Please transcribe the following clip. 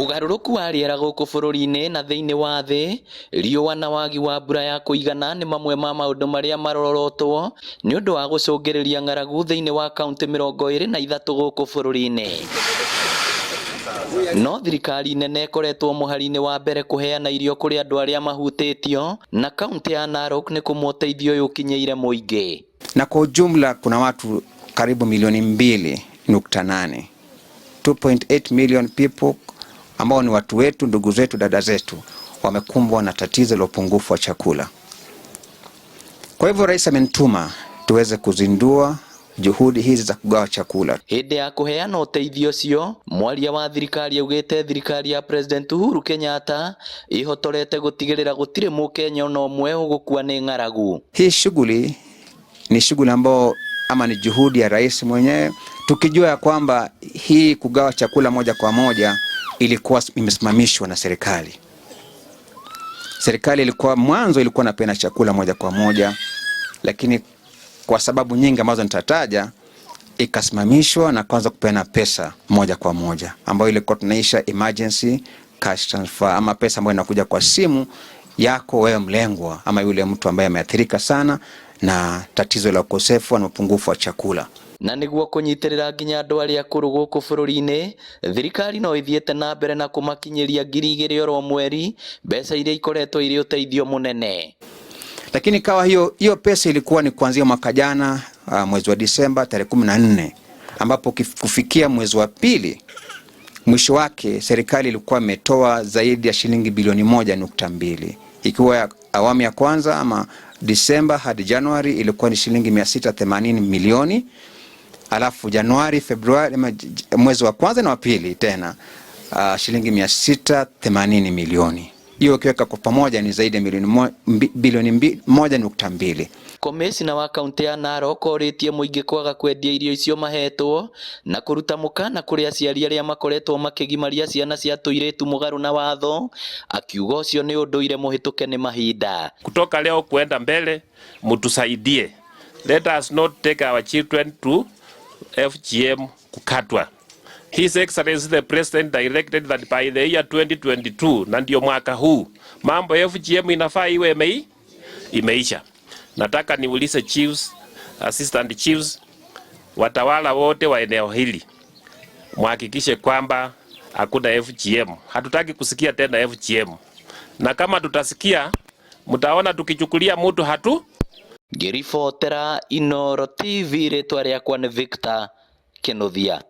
Ugarũrũku wa rĩera gũkũ bũrũri-inĩ na thĩinĩ wa thĩ, riũa na wagi wa mbura ya kũigana nĩ mamwe ma maũndũ marĩa marorotwo nĩ ũndũ wa gũcũngĩrĩria ng'aragu thĩinĩ wa kaunti 23 gũkũ bũrũri-inĩ. No thirikari nene ĩkoretwo mũhari-inĩ wa mbere kũheana irio kũrĩ andũ arĩa mahutĩtio, na kaunti ya Narok nĩ kũmũ ũteithio ũyũ ũkinyĩire mũingĩ. Na kwa ujumla kuna watu karibu milioni 2.8, 2.8 million people ambao ni watu wetu, ndugu zetu, dada zetu, wamekumbwa na tatizo la upungufu wa chakula. Kwa hivyo rais amenituma tuweze kuzindua juhudi hizi za kugawa chakula. Hĩndĩ ya kũheana ũteithio ũcio, mwaria wa thirikari augĩte thirikari ya President Uhuru Kenyatta ihotorete gũtigĩrĩra gũtirĩ Mũkenya ona ũmwe ũgũkua nĩ ng'aragu. Hii shughuli ni shughuli ambao ama ni juhudi ya rais mwenyewe, tukijua ya kwamba hii kugawa chakula moja kwa moja ilikuwa imesimamishwa na serikali. Serikali ilikuwa mwanzo ilikuwa inapeana chakula moja kwa moja, lakini kwa sababu nyingi ambazo nitataja ikasimamishwa na kuanza kupeana pesa moja kwa moja, ambayo ilikuwa tunaisha emergency cash transfer, ama pesa ambayo inakuja kwa simu yako wewe mlengwa, ama yule mtu ambaye ameathirika sana na tatizo la ukosefu na upungufu wa chakula. Na nĩguo kũnyitĩrĩra nginya andũ arĩa akũrũ gũkũ bũrũri-inĩ, thirikari no ĩthiĩte na mbere na kũmakinyĩria 2,000 oro mweri, mbeca iria ikoretwo irĩ ũteithio mũnene. Lakini kawa hiyo pesa ilikuwa ni kuanzia mwaka jana mwezi wa Disemba tarehe 14, ambapo kufikia mwezi wa pili mwisho wake serikali ilikuwa imetoa zaidi ya shilingi bilioni 1.2, ikiwa awamu ya kwanza ama Disemba hadi Januari ilikuwa ni shilingi 680 milioni, alafu Januari, Februari, mwezi wa kwanza na wa pili tena shilingi 680 milioni. Hiyo ukiweka kwa pamoja ni zaidi ya bilioni 1.2. Komishina wa kaunti ya Narok orĩtie mũingĩ kwaga kwendia irio icio mahetwo na kũruta mũkana kũrĩ aciari arĩa makoretwo makĩgimaria ciana cia tũirĩtu mũgarũ na watho, akiuga ũcio nĩ ũndũire mũhĩtũke nĩ mahinda. Kutoka leo kuenda mbele mtusaidie. Let us not take our children to FGM kukatwa. His Excellency the President directed that by the year 2022, na ndio mwaka huu, mambo ya FGM inafaa iwe imeisha. Nataka niulize chiefs, assistant chiefs, watawala wote wa eneo hili, muhakikishe kwamba hakuna FGM. Hatutaki kusikia tena FGM. Na kama tutasikia, mtaona tukichukulia mtu hatu. Ngĩribotera Inooro TV, rĩtwa rĩakwa nĩ Victor Kĩnuthia.